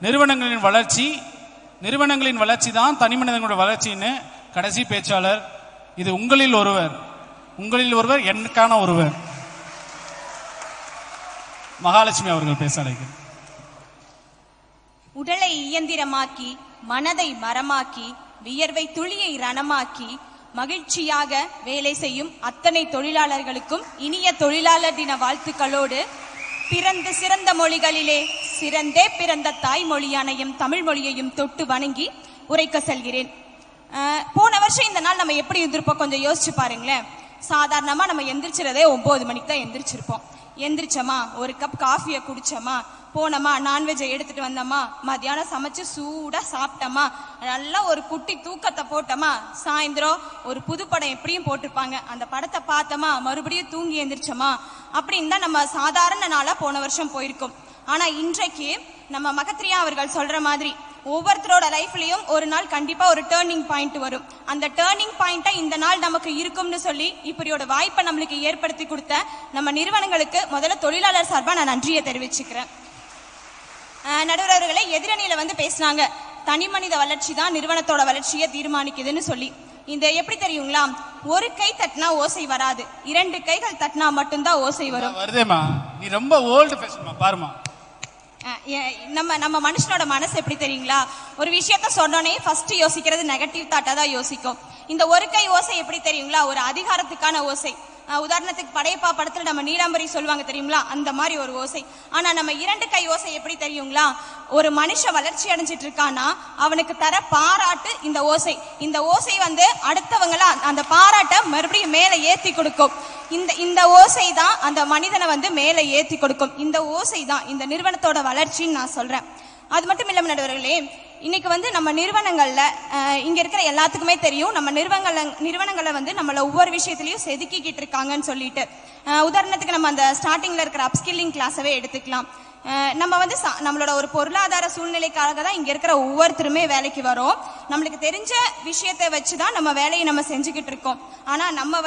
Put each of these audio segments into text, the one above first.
நிறுவனங்களின் வளர்ச்சி தான் தனி மனிதர்களுடைய வளர்ச்சின்னு கடைசி பேச்சாளர். இது உங்களில் ஒருவர் எனக்கான ஒருவர் மகாலட்சுமி அவர்கள் பேச அழைக்கிறேன். உடலை இயந்திரமாக்கி, மனதை மரமாக்கி, வியர்வை துளியை ரணமாக்கி மகிழ்ச்சியாக வேலை செய்யும் அத்தனை தொழிலாளர்களுக்கும் இனிய தொழிலாளர் தின வாழ்த்துக்களோடு, பிறந்து சிறந்த மொழிகளிலே சிறந்தே பிறந்த தாய்மொழியான எம் தமிழ் மொழியையும் தொட்டு வணங்கி உரைக்க செல்கிறேன். போன வருஷம் இந்த நாள் நம்ம எப்படி இருந்திருப்போம் கொஞ்சம் யோசிச்சு பாருங்களேன். சாதாரணமா நம்ம எந்திரிச்சிறதே 9 மணிக்கு தான் எந்திரிச்சிருப்போம். எந்திரிச்சோமா, ஒரு கப் காஃபியை குடிச்சோமா, போனோமா, நான்வெஜ்ஜை எடுத்துட்டு வந்தோமா, மத்தியானம் சமைச்சு சூடா சாப்பிட்டோமா, நல்லா ஒரு குட்டி தூக்கத்தை போட்டோமா, சாயந்தரம் ஒரு புது படம் எப்படியும் போட்டிருப்பாங்க, அந்த படத்தை பார்த்தோமா, மறுபடியும் தூங்கி எந்திரிச்சோமா, அப்படின்னு தான் நம்ம சாதாரண நாளா போன வருஷம் போயிருக்கோம். ஆனா இன்றைக்கு நம்ம மகத்ரியா அவர்கள் சொல்ற மாதிரி ஒவ்வொருத்தரோட லைஃப்லயும் ஒரு நாள் கண்டிப்பா ஒரு டேர்னிங் பாயிண்ட் வரும். அந்த டேர்னிங் பாயிண்டா இந்த நாள் நமக்கு இருக்கும்னு சொல்லி இப்படியோட வாய்ப்பை நம்மளுக்கு ஏற்படுத்தி கொடுத்த நம்ம நிறுவனங்களுக்கு முதல்ல தொழிலாளர் சார்பா நான் நன்றியை தெரிவிச்சுக்கிறேன். நடுவர் அவர்களே, எதிரணியில பேசினாங்க, தனி மனித வளர்ச்சி தான் நிறுவனத்தோட வளர்ச்சியை தீர்மானிக்குதுன்னு சொல்லி. இந்த எப்படி தெரியுங்களா, ஒரு கை தட்டினா ஓசை வராது, 2 கைகள் தட்டினா மட்டும்தான் ஓசை வரும். வருதேமா, நீ ரொம்ப ஓல்டு ஃபேஷன்மா பாருமா. நம்ம மனுஷனோட மனசு எப்படி தெரியுங்களா, ஒரு விஷயத்த சொன்னோன்னே ஃபர்ஸ்ட் யோசிக்கிறது நெகட்டிவ் தாட்டா தான் யோசிக்கும். இந்த ஒரு கை ஓசை எப்படி தெரியுங்களா, ஒரு அதிகாரத்துக்கான ஓசை. உதாரணத்துக்கு படையப்பா படத்துல நம்ம நீலாம்பரி சொல்லுவாங்க தெரியுங்களா, அந்த மாதிரி ஒரு ஓசை. ஆனா நம்ம 2 கை ஓசை எப்படி தெரியுங்களா, ஒரு மனுஷ வளர்ச்சி அடைஞ்சிட்டு இருக்கானா அவனுக்கு தர பாராட்டு இந்த ஓசை. இந்த ஓசை அடுத்தவங்கள அந்த பாராட்டை மறுபடியும் மேல ஏத்தி கொடுக்கும். இந்த ஓசை தான் அந்த மனிதனை மேல ஏத்தி கொடுக்கும். இந்த ஓசை தான் இந்த நிறுவனத்தோட வளர்ச்சின்னு நான் சொல்றேன். அது மட்டும் இல்லாம நடுவர்களே, இன்னைக்கு நம்ம நிறுவனங்கள்ல இங்க இருக்கிற எல்லாத்துக்குமே தெரியும், நம்ம நிறுவனங்களை நம்மள ஒவ்வொரு விஷயத்திலயும் செதுக்கிக்கிட்டு இருக்காங்கன்னு சொல்லிட்டு. உதாரணத்துக்கு நம்ம அந்த ஸ்டார்டிங்ல இருக்கிற அப்ஸ்கில்லிங் கிளாஸவே எடுத்துக்கலாம். நம்ம நம்மளோட ஒரு பொருளாதார சூழ்நிலைக்காக தான் இங்க இருக்கிற ஒவ்வொருத்தருமே வேலைக்கு வரோம். நம்மளுக்கு தெரிஞ்ச விஷயத்தை வச்சுதான் நம்ம வேலையை நம்ம செஞ்சுக்கிட்டு இருக்கோம். ஆனா நம்ம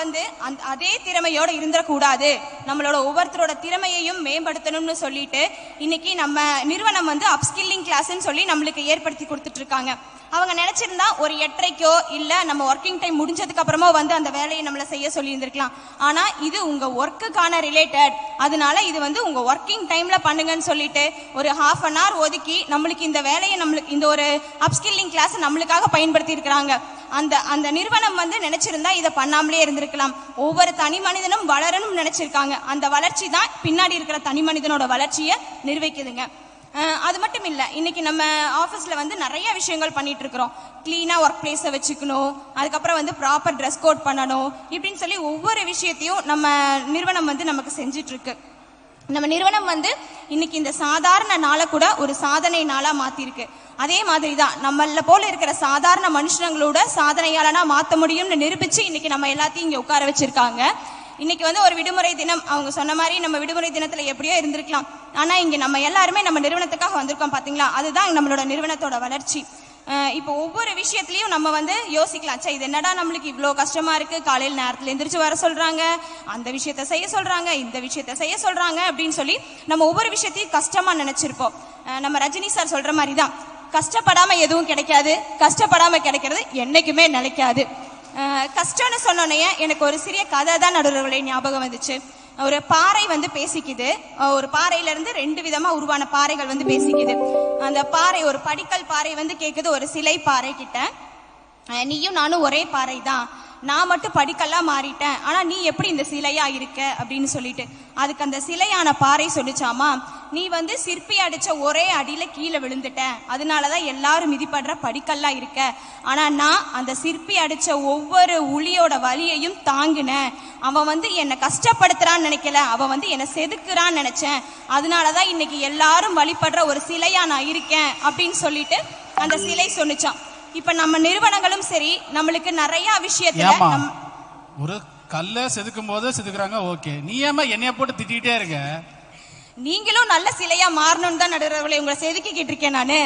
அதே திறமையோட இருந்துடக்கூடாது, நம்மளோட ஒவ்வொருத்தரோட திறமையையும் மேம்படுத்தணும்னு சொல்லிட்டு இன்னைக்கு நம்ம நிறுவனம் அப்ஸ்கில்லிங் கிளாஸ்ன்னு சொல்லி நம்மளுக்கு ஏற்படுத்தி கொடுத்துட்டு இருக்காங்க. அவங்க நினைச்சிருந்தா ஒரு 8:30க்கோ இல்ல நம்ம ஒர்க்கிங் டைம் முடிஞ்சதுக்கு அப்புறமா அந்த வேலையை நம்மள செய்ய சொல்லி இருந்திருக்கலாம். ஆனா இது உங்க ஒர்க்குக்கான ரிலேட்டட், அதனால இது உங்க ஒர்க்கிங் டைம்ல பண்ணுங்கன்னு சொல்லிட்டு ஒரு 1/2 an hour ஒதுக்கி நம்மளுக்கு இந்த வேலையை நம்மளுக்கு இந்த ஒரு அப்ஸ்கில்லிங் கிளாஸ் நம்மளுக்காக பயன்படுத்தி இருக்கிறாங்க. அந்த நிறுவனம் நினைச்சிருந்தா இதை பண்ணாமலே இருந்திருக்கலாம். ஒவ்வொரு தனி மனிதனும் வளரணும் நினைச்சிருக்காங்க. அந்த வளர்ச்சி தான் பின்னாடி இருக்கிற தனி மனிதனோட வளர்ச்சியை நிர்வகிக்குதுங்க. அது மட்டும் இல்ல, இன்னைக்கு நம்ம ஆபீஸ்ல நிறைய விஷயங்கள் பண்ணிட்டு இருக்கிறோம். கிளீனா ஒர்க் பிளேஸை வச்சுக்கணும், அதுக்கப்புறம் ப்ராப்பர் ட்ரெஸ் கோட் பண்ணணும், இப்படின்னு சொல்லி ஒவ்வொரு விஷயத்தையும் நம்ம நிறுவனம் நமக்கு செஞ்சிட்டு இருக்கு. நம்ம நிறுவனம் இன்னைக்கு இந்த சாதாரண நாளை கூட ஒரு சாதனை நாளா மாத்திருக்கு. அதே மாதிரிதான் நம்மள போல இருக்கிற சாதாரண மனுஷங்களோட சாதனையாளனா மாத்த முடியும்னு நிரூபிச்சு இன்னைக்கு நம்ம எல்லாத்தையும் இங்க உட்கார வச்சிருக்காங்க. இன்னைக்கு ஒரு விடுமுறை தினம், அவங்க சொன்ன மாதிரி நம்ம விடுமுறை தினத்துல எப்படியோ இருந்திருக்கலாம். ஆனா இங்க நம்ம எல்லாருமே நம்ம நிறுவனத்துக்காக வந்திருக்கோம் பாத்தீங்களா, அதுதான் நம்மளோட நிறுவனத்தோட வளர்ச்சி. இப்போ ஒவ்வொரு விஷயத்திலயும் நம்ம யோசிக்கலாம், இது என்னடா நம்மளுக்கு இவ்வளவு கஷ்டமா இருக்கு, காலையில் நேரத்துல எந்திரிச்சு வர சொல்றாங்க, அந்த விஷயத்த செய்ய சொல்றாங்க, இந்த விஷயத்த செய்ய சொல்றாங்க அப்படின்னு சொல்லி நம்ம ஒவ்வொரு விஷயத்தையும் கஷ்டமா நினைச்சிருப்போம். நம்ம ரஜினி சார் சொல்ற மாதிரிதான், கஷ்டப்படாம எதுவும் கிடைக்காது, கஷ்டப்படாம கிடைக்கிறது என்னைக்குமே நிலைக்காது. கஷ்டம்னு சொன்னோன்னே எனக்கு ஒரு சிறிய கதை தான் நடுவர்களே ஞாபகம் வந்துச்சு. ஒரு பாறை பேசிக்குது. ஒரு பாறையில இருந்து 2 விதமா உருவான பாறைகள் பேசிக்குது. அந்த பாறை, ஒரு படிக்கல் பாறை கேக்குது ஒரு சிலை பாறை கிட்ட, நீயும் நானும் ஒரே பாறை தான், நான் மட்டும் படிக்கல்லாம் மாறிட்டேன், ஆனா நீ எப்படி இந்த சிலையா இருக்க அப்படின்னு சொல்லிட்டு. அதுக்கு அந்த சிலையான பாறை சொல்லிச்சாமா, நீ சிற்பி அடிச்ச ஒரே அடியில கீழே விழுந்துட்ட, அதனாலதான் எல்லாரும் மிதிப்படுற படிக்கல்லாம் இருக்க, ஆனா நான் அந்த சிற்பி அடிச்ச ஒவ்வொரு உளியோட வலியையும் தாங்கினேன், அவன் என்னை கஷ்டப்படுத்துறான்னு நினைக்கல, அவன் என்னை செதுக்குறான்னு நினைச்சேன், அதனாலதான் இன்னைக்கு எல்லாரும் வழிபடுற ஒரு சிலையா நான் இருக்கேன் அப்படின்னு சொல்லிட்டு அந்த சிலை சொன்னிச்சான். இப்ப நம்ம நிறுவனங்களும் சரி, நம்மளுக்கு நிறைய விஷயத்துல ஒரு கல்ல செதுக்கும் போது செதுக்குறாங்க, ஓகே, நீ ஏமா என்னைய போட்டு திட்டிகிட்டே இருக்க? நீங்களும் நல்ல சிலையா மாறணும்னு தான் நடுவர்களே உங்களை செதுக்கிட்டு இருக்கேன் நானு.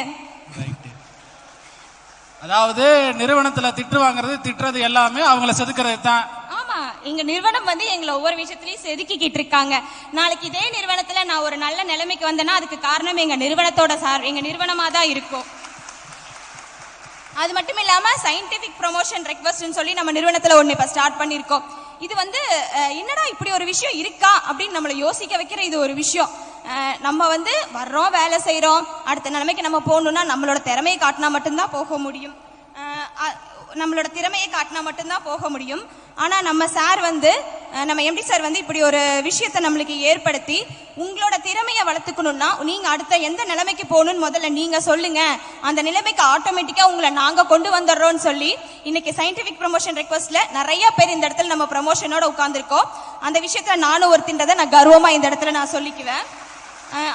அதாவது நிறுவனத்துல திட்டு வாங்குறது, திட்டுறது எல்லாமே அவங்கள செதுக்கிறது தான். ஆமா, எங்க நிறுவனம் வந்து எங்களை ஒவ்வொரு விஷயத்திலயும் செதுக்கிக்கிட்டு இருக்காங்க. நாளைக்கு இதே நிறுவனத்துல நான் ஒரு நல்ல நிலைமைக்கு வந்தேன்னா அதுக்கு காரணம் எங்க நிறுவனத்தோட எங்க நிறுவனமா தான் இருக்கும். அது மட்டும் இல்லாம சயின்டிபிக் ப்ரொமோஷன் ரெக்வெஸ்ட்னு சொல்லி நம்ம நிறுவனத்துல ஒண்ணு இப்ப ஸ்டார்ட் பண்ணிருக்கோம். இது வந்து என்னடா இப்படி ஒரு விஷயம் இருக்கா அப்படின்னு நம்மளை யோசிக்க வைக்கிற இது ஒரு விஷயம். நம்ம வந்து வர்றோம், வேலை செய்யறோம், அடுத்த நிலைமைக்கு நம்ம போகணும்னா நம்மளோட திறமையை காட்டினா மட்டும்தான் போக முடியும். நம்மளோட திறமையை காட்டினா மட்டும்தான் போக முடியும். ஆனா நம்ம சார் வந்து நம்ம எம்டி சார் வந்து இப்படி ஒரு விஷயத்தை நம்மளுக்கு ஏற்படுத்தி உங்களோட திறமையை வளர்த்துக்கணும்னா நீங்க அடுத்த எந்த நிலைமைக்கு போகணும்னு முதல்ல நீங்க சொல்லுங்க, அந்த நிலைமைக்கு ஆட்டோமேட்டிக்கா உங்களை நாங்க கொண்டு வந்துடுறோம்னு சொல்லி இன்னைக்கு சயின்டிபிக் ப்ரொமோஷன் ரெக்வெஸ்ட்ல நிறைய பேர் இந்த இடத்துல நம்ம ப்ரமோஷனோட உட்கார்ந்துருக்கோம். அந்த விஷயத்துல நானும் ஒருத்தின்றதை நான் கர்வமா இந்த இடத்துல நான் சொல்லிக்குவேன்.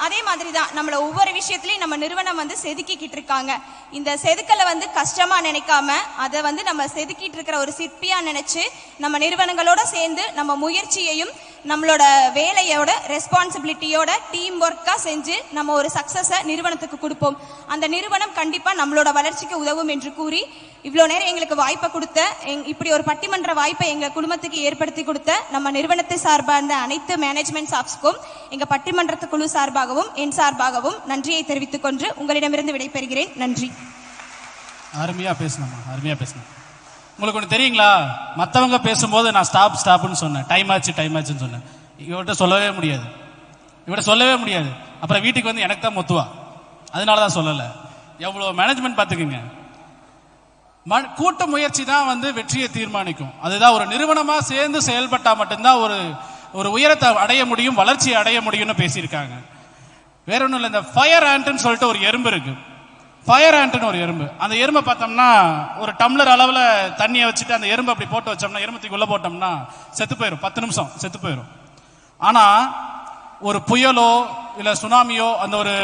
அதே மாதிரி தான் நம்மள ஒவ்வொரு விஷயத்திலையும் நம்ம நிறுவனம் வந்து செதுக்கிக்கிட்டு இருக்காங்க. இந்த செதுக்கலை வந்து கஷ்டமா நினைக்காம அதை வந்து நம்ம செதுக்கிட்டு இருக்கிற ஒரு சிற்பியா நினைச்சு நம்ம நிறுவனங்களோட சேர்ந்து நம்ம முயற்சியையும் நம்மளோட வேலையோட ரெஸ்பான்சிபிலிட்டியோட டீம் ஒர்க்கா செஞ்சு நம்ம ஒரு சக்சஸை நிறுவனத்துக்கு கொடுப்போம். அந்த நிறுவனம் கண்டிப்பா நம்மளோட வளர்ச்சிக்கு உதவும் என்று கூறி இவ்வளோ நேரம் எங்களுக்கு வாய்ப்பை கொடுத்த இப்படி ஒரு பட்டிமன்ற வாய்ப்பை எங்க குடும்பத்துக்கு ஏற்படுத்தி கொடுத்த நம்ம நிறுவனத்தை சார்பார்ந்த அனைத்து மேனேஜ்மெண்ட் ஸ்டாஃப்ஸ்க்கும் எங்க பட்டிமன்றத்து குழு சார்பாகவும் என் சார்பாகவும் நன்றியை தெரிவித்துக் கொண்டு உங்களிடமிருந்து விடைபெறுகிறேன். நன்றி. அருமையா பேசணுமா, அருமையா பேசணும். உங்களுக்கு ஒன்று தெரியுங்களா, மற்றவங்க பேசும்போது நான் ஸ்டாப்னு சொன்னேன், டைம் ஆச்சுன்னு சொன்னேன். இவர்கிட்ட சொல்லவே முடியாது. அப்புறம் வீட்டுக்கு வந்து எனக்கு தான் மொத்துவா, அதனால தான் சொல்லலை. எவ்வளோ மேனேஜ்மெண்ட் பார்த்துக்குங்க. கூட்ட முயற்சி தான் வந்து வெற்றியை தீர்மானிக்கும். அதுதான் ஒரு நிறுவனமா சேர்ந்து செயல்பட்டா மட்டும்தான் ஒரு உயரத்தை அடைய முடியும், வளர்ச்சியை அடைய முடியும்னு பேசியிருக்காங்க. வேற ஒன்றும் இல்லை, இந்த ஃபயர் ஆண்ட்னு சொல்லிட்டு ஒரு எறும்பு இருக்கு. ஃபயர் ஆண்ட்னு ஒரு எறும்பு. அந்த எறும்பை பார்த்தோம்னா ஒரு டம்ளர் அளவில் தண்ணியை வச்சுட்டு அந்த எறும்பு அப்படி போட்டு வச்சோம்னா, எறும்புக்கு உள்ள போட்டோம்னா செத்து போயிடும், 10 நிமிஷம் செத்து போயிடும். ஆனா ஒரு புயலோ இல்ல சுனாமியோ அந்த ஒரு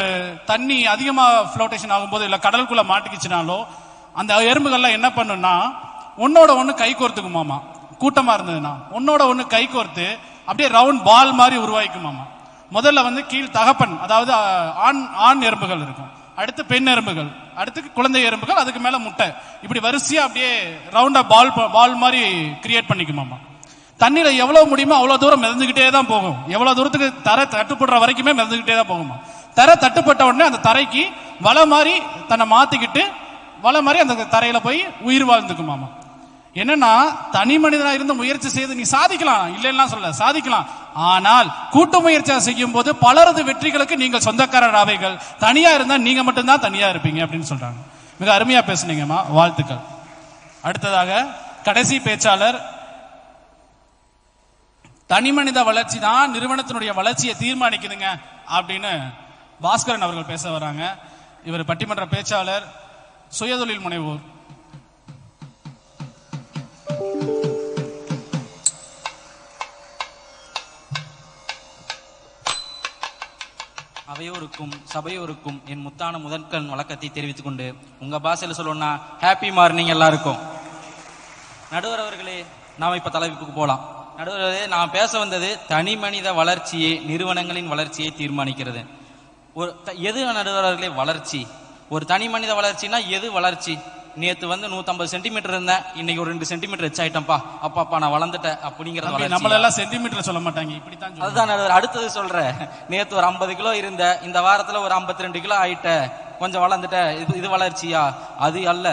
தண்ணி அதிகமா ஃப்ளோட்டேஷன் ஆகும்போது இல்ல கடலுக்குள்ள மாட்டிக்கிச்சுனாலோ அந்த எறும்புகள்லாம் என்ன பண்ணுன்னா ஒன்னோட ஒண்ணு கை கோர்த்துக்குமாமா. கூட்டமா இருந்ததுன்னா ஒன்னோட ஒண்ணு கை கோர்த்து அப்படியே ரவுண்ட் பால் மாதிரி உருவாக்குமாமா. முதல்ல வந்து கீழ் தகப்பன், அதாவது ஆண் எறும்புகள் இருக்கும், அடுத்து பெண் எறும்புகள், அடுத்து குழந்தை எறும்புகள், அதுக்கு மேல முட்டை, இப்படி வரிசையா அப்படியே ரவுண்டா பால் மாதிரி கிரியேட் பண்ணிக்குமாமா. தண்ணியில எவ்வளவு முடியுமோ அவ்வளவு தூரம் மிதந்துகிட்டே தான் போகும். எவ்வளவு தூரத்துக்கு தரை தட்டுப்படுற வரைக்குமே மிதந்துகிட்டே தான் போகுமா. தரை தட்டுப்பட்ட உடனே அந்த தரைக்கு வலை மாதிரி தன்னை மாத்திக்கிட்டு வலை மாதிரி அந்த தரையில போய் உயிர் வாழ்ந்துக்குமாமா. என்னன்னா தனி மனிதனா இருந்து முயற்சி செய்து நீ சாதிக்கலாம், இல்லைன்னா சொல்ல சாதிக்கலாம். ஆனால் கூட்டு முயற்சியா செய்யும் போது பலரது வெற்றிகளுக்கு நீங்கள் சொந்தக்காரர் ஆவீர்கள். தனியா இருந்தா நீங்க மட்டும்தான் தனியா இருப்பீங்க அப்படின்னு சொல்றாங்க. மிக அருமையா பேசுனீங்கம்மா, வாழ்த்துக்கள். அடுத்ததாக கடைசி பேச்சாளர், தனி மனித வளர்ச்சி தான் நிறுவனத்தினுடைய வளர்ச்சியை தீர்மானிக்குதுங்க அப்படின்னு பாஸ்கரன் அவர்கள் பேச வராங்க. இவர் பட்டிமன்ற பேச்சாளர், சுயதொழில் முனைவோர். அவையோருக்கும் சபையோருக்கும் என் முத்தான முதற்கண் வழக்கத்தை தெரிவித்துக் கொண்டு உங்க பாஷையில சொல்லணும்னா ஹாப்பி மார்னிங் எல்லாருக்கும். நடுவர் அவர்களே, நாம இப்ப தலைப்புக்கு போலாம். நடுவர்களே, நான் பேச வந்தது தனி மனித வளர்ச்சியே நிறுவனங்களின் வளர்ச்சியை தீர்மானிக்கிறது. எது நடுவர்களே வளர்ச்சி? ஒரு தனி மனித வளர்ச்சினா எது வளர்ச்சி? நேத்து வந்து 150 சென்டிமீட்டர் இருந்தேன், இன்னைக்கு ஒரு 2 சென்டிமீட்டர் எச்சாயிட்டம்பா, அப்பா நான் வளர்ந்துட்டேன் அப்படிங்கறது. நம்மள எல்லாம் சென்டிமீட்டர் சொல்ல மாட்டாங்க, இப்படித்தான். அதுதான் நடுவர். அடுத்தது சொல்றேன், நேத்து ஒரு 50 கிலோ இருந்த, இந்த வாரத்துல ஒரு 52 கிலோ ஆயிட்ட, கொஞ்சம் வளர்ந்துட்ட, இது வளர்ச்சியா? அது அல்ல.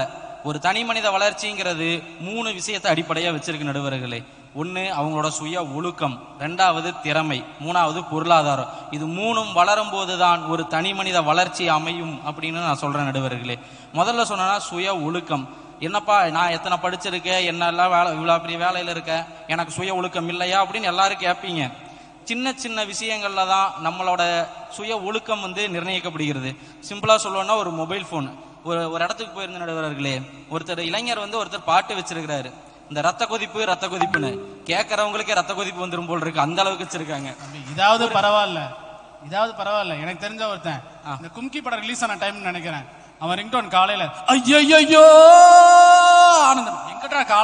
ஒரு தனி மனித வளர்ச்சிங்கிறது 3 விஷயத்தை அடிப்படையா வச்சிருக்கு நடுவர்களே. ஒன்னு அவங்களோட சுய ஒழுக்கம், 2வது திறமை, 3வது பொருளாதாரம். இது 3ம் வளரும் போதுதான் ஒரு தனி மனித வளர்ச்சி அமையும் அப்படின்னு நான் சொல்றேன் நடுவர்களே. முதல்ல சொன்னா சுய ஒழுக்கம். என்னப்பா நான் எத்தனை படிச்சிருக்கேன், என்னெல்லாம் இவ்வளவு பெரிய வேலையில இருக்கேன், எனக்கு சுய ஒழுக்கம் இல்லையா அப்படின்னு எல்லாரும் கேட்பீங்க. சின்ன சின்ன விஷயங்கள்ல தான் நம்மளோட சுய ஒழுக்கம் வந்து நிர்ணயிக்கப்படுகிறது. சிம்பிளா சொல்லணும்னா ஒரு மொபைல் போன். ஒரு இடத்துக்கு போயிருந்த நடுவர்களே, இளைஞர் வந்து ஒருத்தர் பாட்டு வச்சிருக்கிறாரு, இந்த ரத்த கொதிப்புன்னு கேட்கறவங்களுக்கே ரத்த கொதிப்பு வந்துரும் போல் இருக்கு, அந்த அளவுக்கு வச்சிருக்காங்க. இதாவது பரவாயில்ல. எனக்கு தெரிஞ்ச ஒருத்தன் இந்த கும்கி படம் ரிலீஸ் ஆன டைம் நினைக்கிறேன், அவன் ரிங்டோன் காலையில ஐயோ ஆனந்தம் எங்கடா